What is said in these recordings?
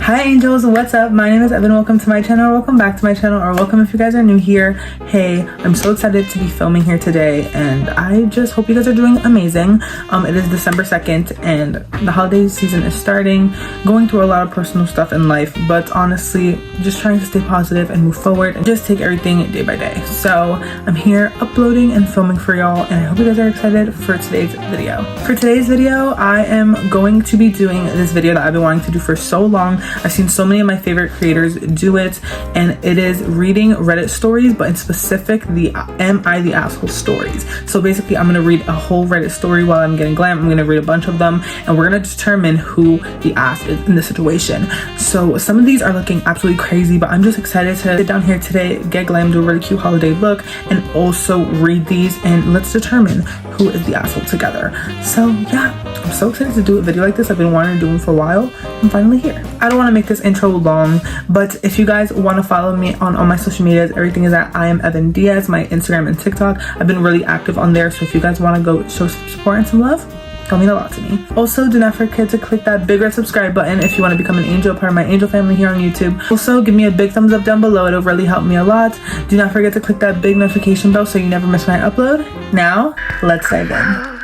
Hi angels, what's up? My name is Evan. Welcome to my channel. Welcome back to my channel, or welcome if you guys are new here. Hey, I'm so excited to be filming here today, and I just hope you guys are doing amazing. It is December 2nd and the holiday season is starting. Going through a lot of personal stuff in life, but honestly just trying to stay positive and move forward and just take everything day by day. So I'm here uploading and filming for y'all, and I hope you guys are excited for today's video. For today's video, I am going to be doing this video that I've been wanting to do for so long. I've seen so many of my favorite creators do it, and it is reading Reddit stories, but in specific the Am I the Asshole stories. So basically I'm gonna read a whole Reddit story while I'm getting glam. I'm gonna read a bunch of them, and we're gonna determine who the ass is in the situation. So some of these are looking absolutely crazy, but I'm just excited to sit down here today, get glam, do a really cute holiday look, and also read these, and let's determine who is the asshole together. So yeah, I'm so excited to do a video like this. I've been wanting to do one for a while. I'm finally here. I don't want to make this intro long, but if you guys want to follow me on all my social medias, everything is at I am Evan Diaz, my Instagram and TikTok. I've been really active on there, so if you guys want to go show some support and some love, that'll mean a lot to me. Also, do not forget to click that big red subscribe button if you want to become an angel, part of my angel family here on YouTube. Also, give me a big thumbs up down below. It'll really help me a lot. Do not forget to click that big notification bell so you never miss my upload. Now, let's dive in.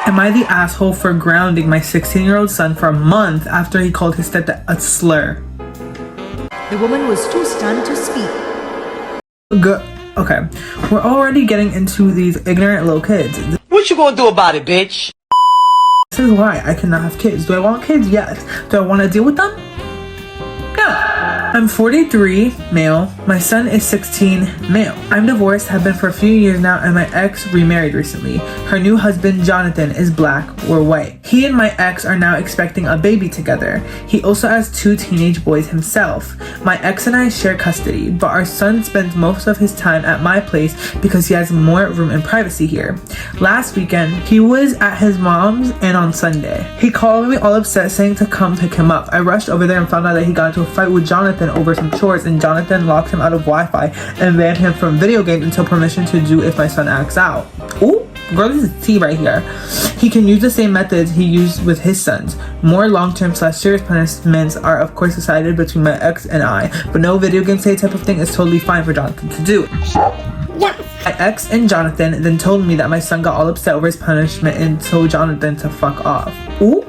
Am I the asshole for grounding my 16-year-old son for a month after he called his stepdad a slur? The woman was too stunned to speak. Okay, we're already getting into these ignorant little kids. What you gonna do about it, bitch? This is why I cannot have kids. Do I want kids? Yes. Do I want to deal with them? No. I'm 43, male. My son is 16, male. I'm divorced, have been for a few years now, and my ex remarried recently. Her new husband, Jonathan, is black or white. He and my ex are now expecting a baby together. He also has 2 teenage boys himself. My ex and I share custody, but our son spends most of his time at my place because he has more room and privacy here. Last weekend, he was at his mom's and on Sunday. He called me all upset saying to come pick him up. I rushed over there and found out that he got into a fight with Jonathan over some chores, and Jonathan locked him out of Wi-Fi and banned him from video games until permission to do if my son acts out. Ooh, girl, this is tea right here. He can use the same methods he used with his sons. More long-term / serious punishments are of course decided between my ex and I, but no video game say type of thing is totally fine for Jonathan to do. My ex and Jonathan then told me that my son got all upset over his punishment and told Jonathan to fuck off. Ooh.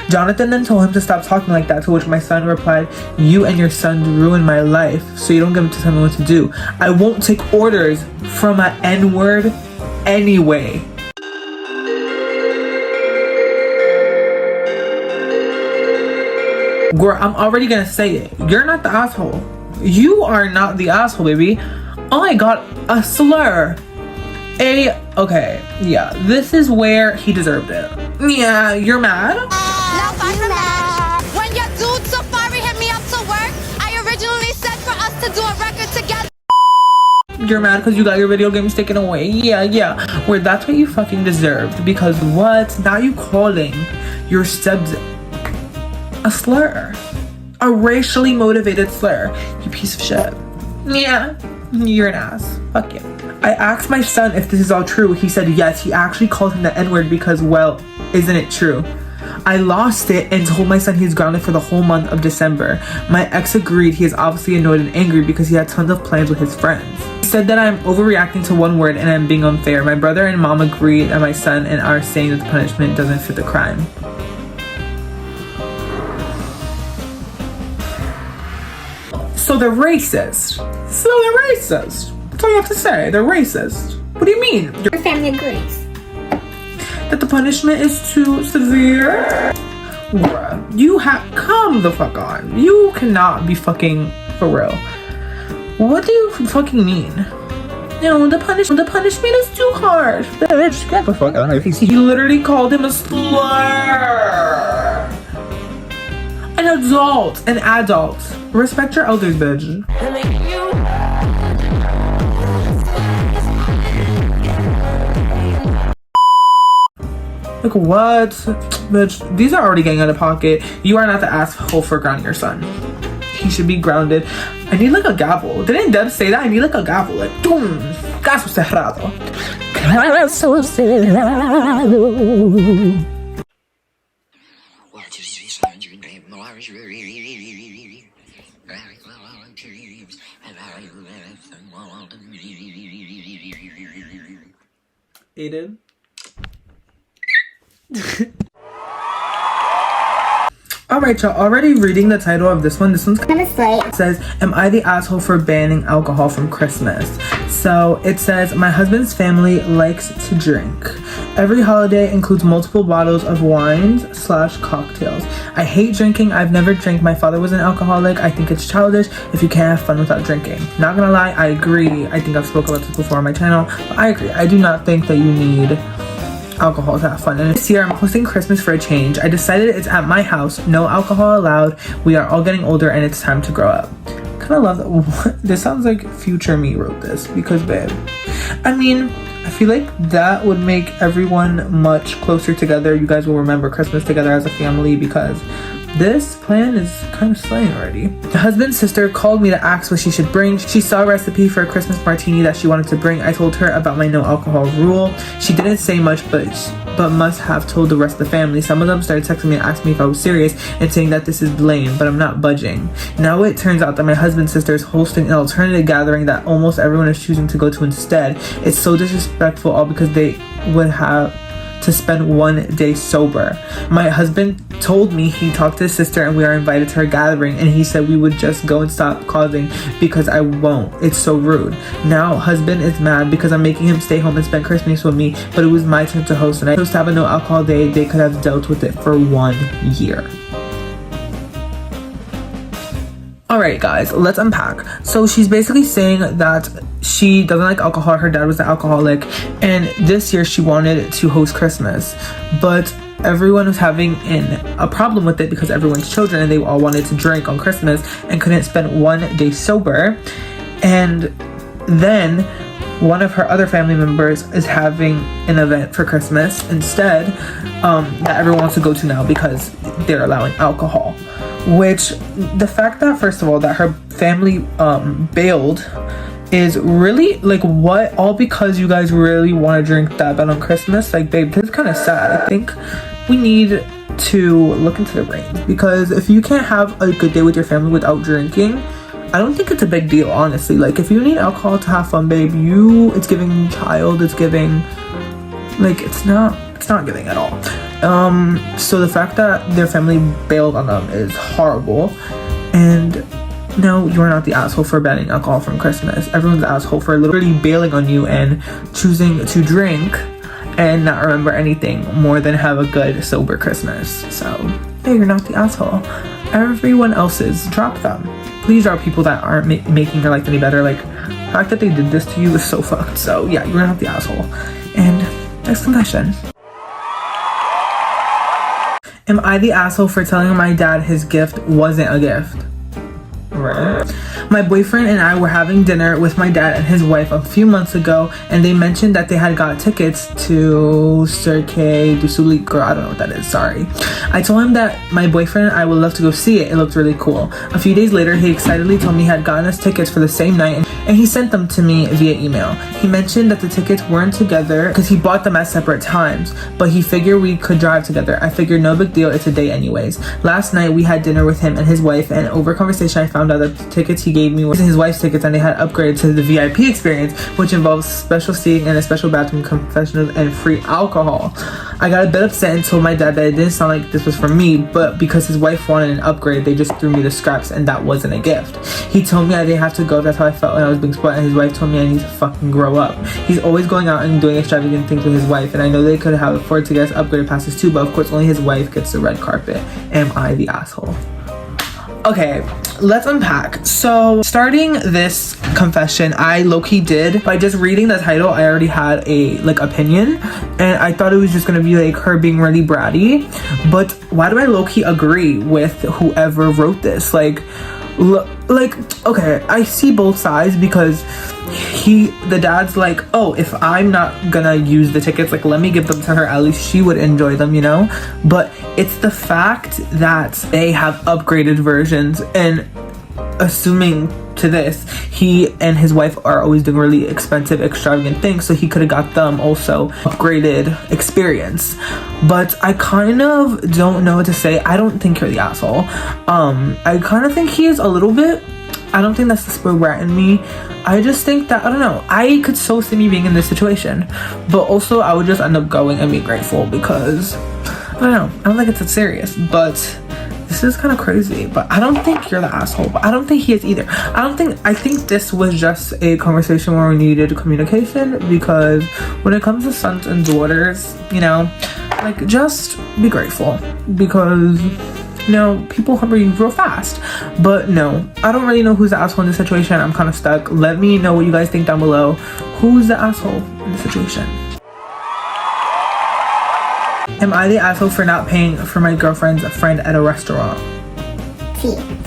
Jonathan then told him to stop talking like that, to which my son replied, "You and your son ruined my life, so you don't get to tell me what to do. I won't take orders from an N-word anyway." Girl, I'm already gonna say it. You're not the asshole. You are not the asshole, baby. Oh my god, a slur. Okay, yeah, this is where he deserved it. Yeah, you're mad? When your dude Safari hit me up to work, I originally said for us to do a record together. You're mad because you got your video games taken away. Yeah. Well, that's what you fucking deserved. Because what? Now you calling your stepdad a slur. A racially motivated slur. You piece of shit. Yeah, you're an ass. Fuck you. I asked my son if this is all true. He said yes. He actually called him the N-word because, well, isn't it true? I lost it and told my son he's grounded for the whole month of December. My ex agreed. He is obviously annoyed and angry because he had tons of plans with his friends. He said that I'm overreacting to one word and I'm being unfair. My brother and mom agreed, and my son and I are saying that the punishment doesn't fit the crime. So they're racist. That's all you have to say. They're racist. What do you mean? Your family agrees that the punishment is too severe? Bruh, you have come the fuck on. You cannot be fucking for real. What do you fucking mean? No, the punishment is too harsh. Bitch, get the fuck out of here. He literally called him a slur. An adult. Respect your elders, bitch. Like what? Bitch, these are already getting out of pocket. You are not the asshole for grounding your son. He should be grounded. I need like a gavel. Didn't Deb say that? I need like a gavel. Like, boom. Caso cerrado. Aiden. Alright, y'all, already reading the title of this one. This one's kind of slight. It says, am I the asshole for banning alcohol from Christmas? So it says, my husband's family likes to drink. Every holiday includes multiple bottles of wines / cocktails. I hate drinking. I've never drank. My father was an alcoholic. I think it's childish if you can't have fun without drinking. Not gonna lie, I agree. I think I've spoken about this before on my channel, but I agree. I do not think that you need alcohol to have fun. And this year I'm hosting Christmas for a change. I decided it's at my house, no alcohol allowed. We are all getting older and it's time to grow up. Kind of love that. This sounds like future me wrote this, because babe, I mean, I feel like that would make everyone much closer together. You guys will remember Christmas together as a family, because this plan is kind of slaying already. The husband's sister called me to ask what she should bring. She saw a recipe for a Christmas martini that she wanted to bring. I told her about my no alcohol rule. She didn't say much, but must have told the rest of the family. Some of them started texting me and asking me if I was serious and saying that this is lame, but I'm not budging. Now it turns out that my husband's sister is hosting an alternative gathering that almost everyone is choosing to go to instead. It's so disrespectful, all because they would have to spend one day sober. My husband told me he talked to his sister and we are invited to her gathering, and he said we would just go and stop causing because I won't. It's so rude. Now husband is mad because I'm making him stay home and spend Christmas with me, but it was my turn to host and I chose to have a no alcohol day. They could have dealt with it for 1 year. Alright guys, let's unpack. So she's basically saying that she doesn't like alcohol. Her dad was an alcoholic, and this year she wanted to host Christmas, but everyone was having a problem with it because everyone's children and they all wanted to drink on Christmas and couldn't spend 1 day sober. And then one of her other family members is having an event for Christmas instead, that everyone wants to go to now because they're allowing alcohol. Which, the fact that, first of all, that her family bailed is really, like, what? All because you guys really want to drink that bad on Christmas? Like, babe, this is kind of sad. I think we need to look into the brains, because if you can't have a good day with your family without drinking, I don't think it's a big deal, honestly. Like, if you need alcohol to have fun, babe, it's giving child, it's giving, like, it's not giving at all. So the fact that their family bailed on them is horrible. And no, you're not the asshole for banning alcohol from Christmas. Everyone's the asshole for literally bailing on you and choosing to drink and not remember anything more than have a good sober Christmas. So yeah, you're not the asshole. Everyone else is. Drop them. Please drop people that aren't making your life any better. Like, the fact that they did this to you is so fucked. So yeah, you're not the asshole. And next confession. Am I the asshole for telling my dad his gift wasn't a gift? Right. My boyfriend and I were having dinner with my dad and his wife a few months ago, and they mentioned that they had got tickets to Cirque du Soleil. Girl, I don't know what that is, sorry. I told him that my boyfriend and I would love to go see it. It looked really cool. A few days later, he excitedly told me he had gotten us tickets for the same night, and he sent them to me via email. He mentioned that the tickets weren't together because he bought them at separate times, but he figured we could drive together. I figured no big deal, it's a day anyways. Last night, we had dinner with him and his wife, and over conversation, I found out that the tickets he gave me were his wife's tickets, and they had upgraded to the VIP experience, which involves special seating and a special bathroom, confessionals, and free alcohol. I got a bit upset and told my dad that it didn't sound like this was for me, but because his wife wanted an upgrade, they just threw me the scraps, and that wasn't a gift. He told me I didn't have to go. That's how I felt when I was being spoiled, and his wife told me I need to fucking grow up. He's always going out and doing extravagant things with his wife, and I know they could have afforded to get us upgraded passes too, but of course only his wife gets the red carpet. Am I the asshole? Okay, let's unpack. So starting this confession, I low-key did, by just reading the title, I already had a opinion, and I thought it was just gonna be like her being really bratty. But why do I low-key agree with whoever wrote this? Okay, I see both sides, because the dad's like, oh, if I'm not gonna use the tickets, like, let me give them to her, at least she would enjoy them, you know? But it's the fact that they have upgraded versions, and assuming to this, he and his wife are always doing really expensive, extravagant things, so he could have got them also upgraded experience. But I kind of don't know what to say. I don't think you're the asshole. I kind of think he is a little bit. I don't think that's the spoiled brat in me. I just think that, I don't know, I could so see me being in this situation, but also I would just end up going and being grateful because, I don't know, I don't think it's that serious, but this is kind of crazy. But I don't think you're the asshole, but I don't think he is either. I think this was just a conversation where we needed communication, because when it comes to sons and daughters, you know, like, just be grateful, because, you know, people hurry real fast. But no, I don't really know who's the asshole in this situation. I'm kind of stuck. Let me know what you guys think down below. Who's the asshole in this situation? Am I the asshole for not paying for my girlfriend's friend at a restaurant?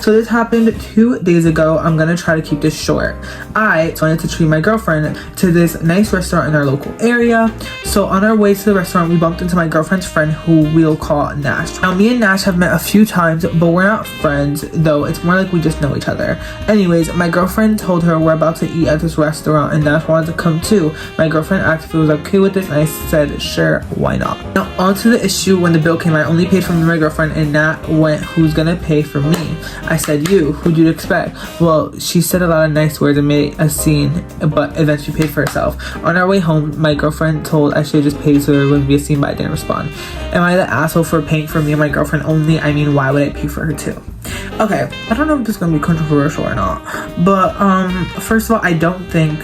So this happened 2 days ago. I'm gonna try to keep this short. I wanted to treat my girlfriend to this nice restaurant in our local area. So on our way to the restaurant, we bumped into my girlfriend's friend, who we'll call Nash. Now, me and Nash have met a few times, but we're not friends, though. It's more like we just know each other. Anyways, my girlfriend told her we're about to eat at this restaurant and Nash wanted to come too. My girlfriend asked if it was okay with this, and I said, sure, why not? Now, on to the issue. When the bill came, I only paid for me and my girlfriend, and Nat went, who's gonna pay for me? I said, you. Who'd you expect? Well, she said a lot of nice words and made a scene, but eventually paid for herself. On our way home, my girlfriend told I should just pay so there wouldn't be a scene, but I didn't respond. Am I the asshole for paying for me and my girlfriend only? I mean, why would I pay for her too? Okay, I don't know if this is gonna be controversial or not, but first of all, I don't think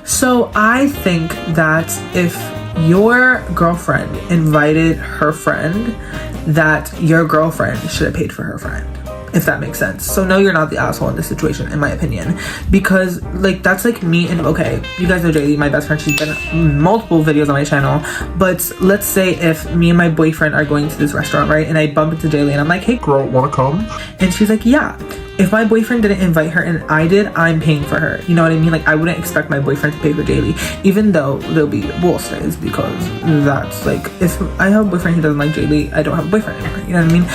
so I think that if your girlfriend invited her friend, that your girlfriend should have paid for her friend, if that makes sense. So no, you're not the asshole in this situation, in my opinion, because like that's like me and, okay, you guys know Jaylee, my best friend. She's been in multiple videos on my channel. But let's say if me and my boyfriend are going to this restaurant, right, and I bump into Jaylee and I'm like, hey girl, wanna come? And she's like, yeah. If my boyfriend didn't invite her and I did, I'm paying for her. You know what I mean? Like, I wouldn't expect my boyfriend to pay for Jaylee, even though there'll be bullshits, because that's like, if I have a boyfriend who doesn't like Jaylee, I don't have a boyfriend anymore. You know what I mean?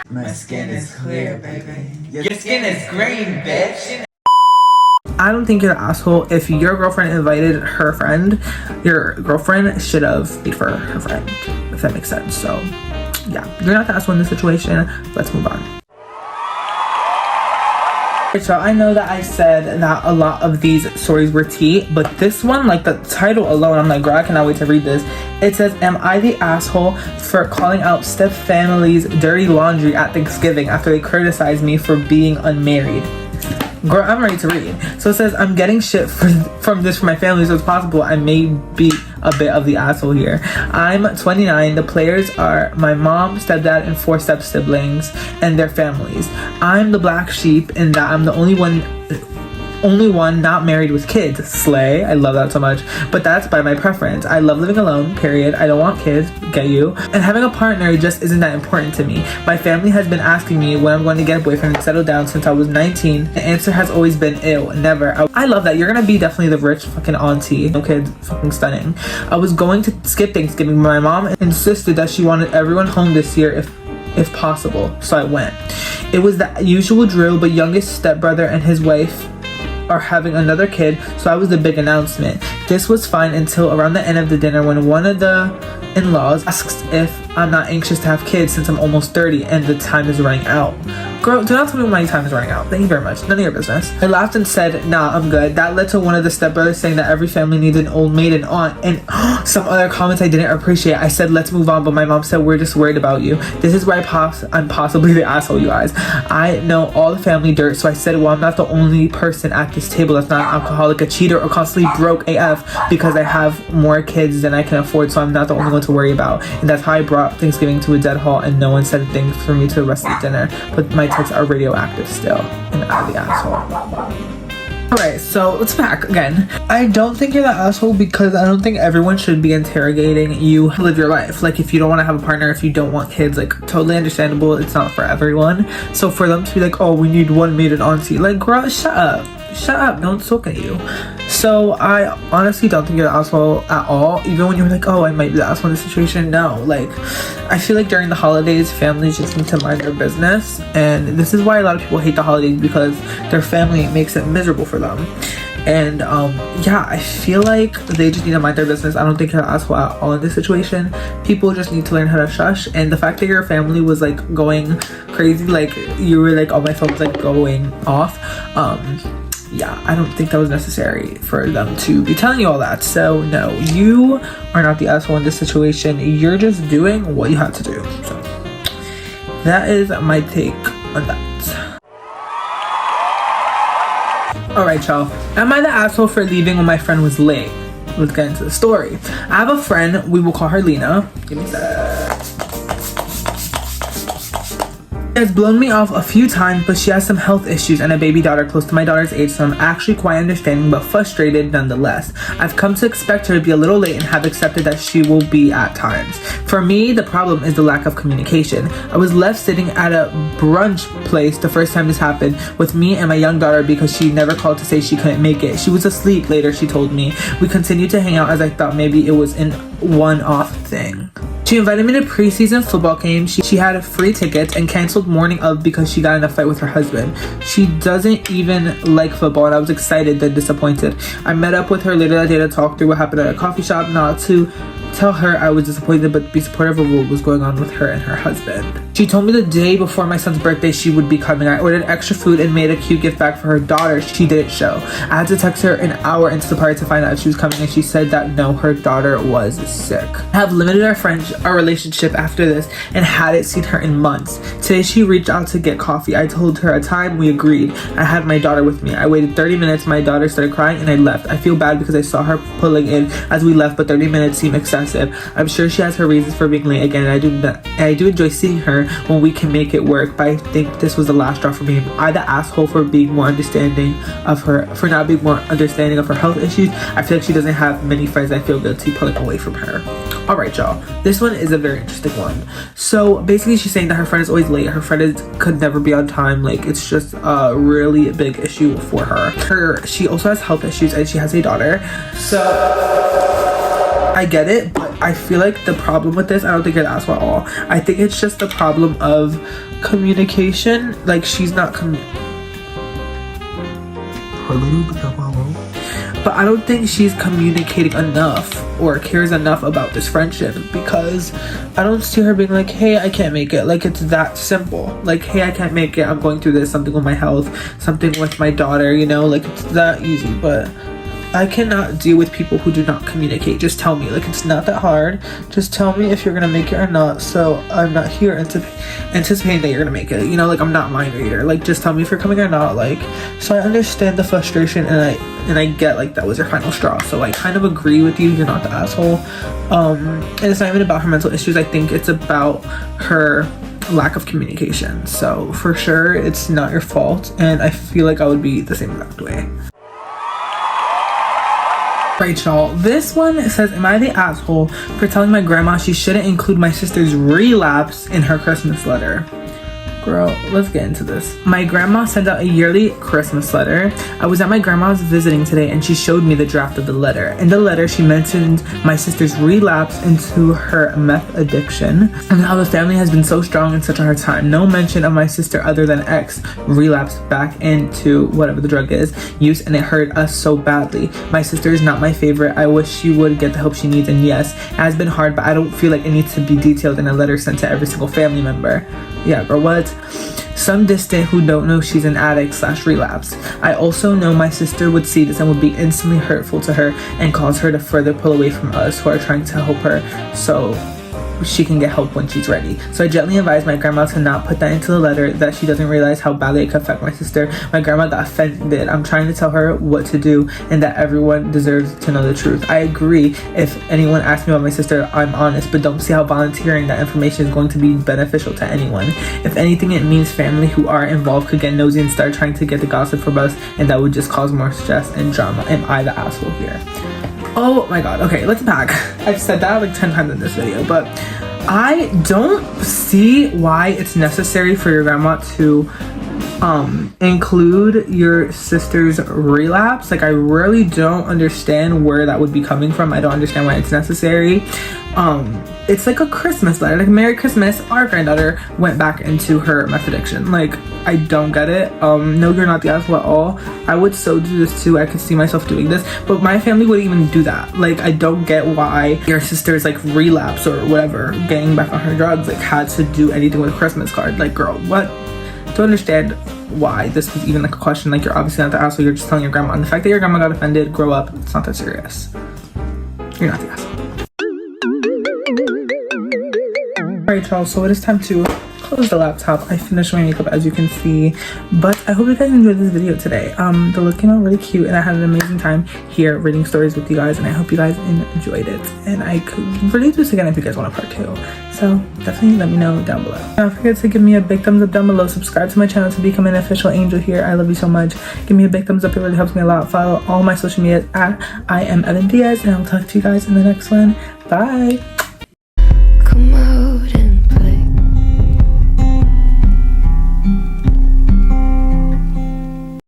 My skin is clear, baby. Your skin is green, bitch. I don't think you're the asshole. If your girlfriend invited her friend, your girlfriend should have paid for her friend, if that makes sense. So yeah, you're not the asshole in this situation. Let's move on. So I know that I said that a lot of these stories were tea, but this one, like the title alone, I'm like, girl, I cannot wait to read this. It says, am I the asshole for calling out step family's dirty laundry at Thanksgiving after they criticized me for being unmarried? Girl, I'm ready to read. So it says, I'm getting shit from this from my family, so it's possible I may be a bit of the asshole here. I'm 29. The players are my mom, stepdad, and 4 step siblings and their families. I'm the black sheep in that I'm the only one not married with kids. Slay. I love that so much. But that's by my preference. I love living alone, period. I don't want kids. Get you? And having a partner just isn't that important to me. My family has been asking me when I'm going to get a boyfriend and settle down since I was 19. The answer has always been ew, never. I love that. You're gonna be definitely the rich fucking auntie. No kids, fucking stunning. I was going to skip Thanksgiving, but my mom insisted that she wanted everyone home this year if possible, so I went. It was the usual drill, but youngest stepbrother and his wife are having another kid, so I was the big announcement. This was fine until around the end of the dinner when one of the in-laws asks if I'm not anxious to have kids since I'm almost 30 and the time is running out. Girl, do not tell me when my time is running out. Thank you very much. None of your business. I laughed and said, nah, I'm good. That led to one of the stepbrothers saying that every family needs an old maid and aunt, and some other comments I didn't appreciate. I said, let's move on, but my mom said, we're just worried about you. This is where I'm possibly the asshole, you guys. I know all the family dirt, so I said, well, I'm not the only person at this table that's not an alcoholic, a cheater, or constantly broke AF because I have more kids than I can afford, so I'm not the only one to worry about. And that's how I brought Thanksgiving to a dead halt, and no one said a thing for me to the rest of the dinner. But my texts are radioactive still, and I'm the asshole. Alright, so let's back again. I don't think you're the asshole because I don't think everyone should be interrogating you to live your life. Like, if you don't want to have a partner, if you don't want kids, like, totally understandable. It's not for everyone. So for them to be like, oh, we need one maid and auntie, like, girl, shut up. Shut up, don't talk at you. So I honestly don't think you're the asshole at all. Even when you're like, oh, I might be the asshole in this situation. No, like, I feel like during the holidays, families just need to mind their business. And this is why a lot of people hate the holidays, because their family makes it miserable for them. And yeah, I feel like they just need to mind their business. I don't think you're an asshole at all in this situation. People just need to learn how to shush. And the fact that your family was like going crazy, like you were like, oh, my phone was like going off, yeah, I don't think that was necessary for them to be telling you all that. So no, you are not the asshole in this situation. You're just doing what you had to do. So that is my take on that. Alright, y'all. Am I the asshole for leaving when my friend was late? Let's get into the story. I have a friend, we will call her Lena. Give me a sec. She has blown me off a few times, but she has some health issues and a baby daughter close to my daughter's age, so I'm actually quite understanding but frustrated nonetheless. I've come to expect her to be a little late and have accepted that she will be at times. For me, the problem is the lack of communication. I was left sitting at a brunch place the first time this happened with me and my young daughter because she never called to say she couldn't make it. She was asleep later, she told me. We continued to hang out as I thought maybe it was an one-off thing. She invited me to preseason football games. She had free tickets and canceled morning of because she got in a fight with her husband. She doesn't even like football, and I was excited then disappointed. I met up with her later that day to talk through what happened at a coffee shop, not to tell her I was disappointed but be supportive of what was going on with her and her husband. She told me the day before my son's birthday she would be coming. I ordered extra food and made a cute gift bag for her daughter. She didn't show. I had to text her an hour into the party to find out if she was coming, and she said that no, her daughter was sick. I have limited our relationship after this and hadn't seen her in months. Today she reached out to get coffee. I told her a time, we agreed. I had my daughter with me. I waited 30 minutes, my daughter started crying and I left. I feel bad because I saw her pulling in as we left, but 30 minutes seemed excessive. I'm sure she has her reasons for being late again, and I do enjoy seeing her when we can make it work, but I think this was the last straw for me. Am I the asshole for being more understanding of her, for not being more understanding of her health issues? I feel like she doesn't have many friends. I feel guilty pulling away from her. Alright, y'all, this one is a very interesting one. So basically she's saying that her friend is always late. Her friend could never be on time. Like, it's just a really big issue for her. She also has health issues and she has a daughter. So I get it, but I feel like the problem with this, I don't think it's asshole at all. I think it's just the problem of communication. Like, she's not but I don't think she's communicating enough or cares enough about this friendship, because I don't see her being like, hey, I can't make it. Like, it's that simple. Like, hey, I can't make it, I'm going through this, something with my health, something with my daughter, you know, like, it's that easy. But I cannot deal with people who do not communicate. Just tell me. Like, it's not that hard. Just tell me if you're gonna make it or not, so I'm not here anticipating that you're gonna make it. You know, like, I'm not mind reader. Like, just tell me if you're coming or not. Like, so I understand the frustration, and I get, like, that was your final straw. So I kind of agree with you. You're not the asshole. And it's not even about her mental issues. I think it's about her lack of communication. So for sure, it's not your fault, and I feel like I would be the same exact way. Right, y'all, this one says, am I the asshole for telling my grandma she shouldn't include my sister's relapse in her Christmas letter? Girl, let's get into this. My grandma sent out a yearly Christmas letter. I was at my grandma's visiting today and she showed me the draft of the letter. In the letter, she mentioned my sister's relapse into her meth addiction and how the family has been so strong in such a hard time. No mention of my sister other than X relapsed back into whatever the drug is, use, and it hurt us so badly. My sister is not my favorite. I wish she would get the help she needs, and yes, it has been hard, but I don't feel like it needs to be detailed in a letter sent to every single family member. Yeah, girl, what? Some distant who don't know she's an addict / relapse. I also know my sister would see this and would be instantly hurtful to her and cause her to further pull away from us who are trying to help her so she can get help when she's ready. So I gently advised my grandma to not put that into the letter, that she doesn't realize how badly it could affect my sister. My grandma got offended. I'm trying to tell her what to do and that everyone deserves to know the truth. I agree. If anyone asks me about my sister, I'm honest, but don't see how volunteering that information is going to be beneficial to anyone. If anything, it means family who are involved could get nosy and start trying to get the gossip from us, and that would just cause more stress and drama. Am I the asshole here? Oh my god, okay, let's unpack. I've said that like 10 times in this video, but I don't see why it's necessary for your grandma to include your sister's relapse. Like, I really don't understand where that would be coming from. I don't understand why it's necessary. It's like a Christmas letter, like Merry Christmas, our granddaughter went back into her meth addiction. Like, I don't get it. No, you're not the asshole at all. I would so do this too. I could see myself doing this, but my family wouldn't even do that. Like, I don't get why your sister's like relapse or whatever, getting back on her drugs, like had to do anything with a Christmas card. Like, girl, what? Don't understand why this was even like a question. Like, you're obviously not the asshole, you're just telling your grandma. And the fact that your grandma got offended, grow up, it's not that serious. You're not the asshole. Alright, y'all, so it is time to close the laptop. I finished my makeup, as you can see, but I hope you guys enjoyed this video today. The look came out really cute, and I had an amazing time here reading stories with you guys, and I hope you guys enjoyed it, and I could really do this again if you guys want a part 2. So definitely let me know down below. Don't forget to give me a big thumbs up down below. Subscribe to my channel to become an official angel here. I love you so much. Give me a big thumbs up, it really helps me a lot. Follow all my social media at I am Evan Diaz, and I'll talk to you guys in the next one. Bye.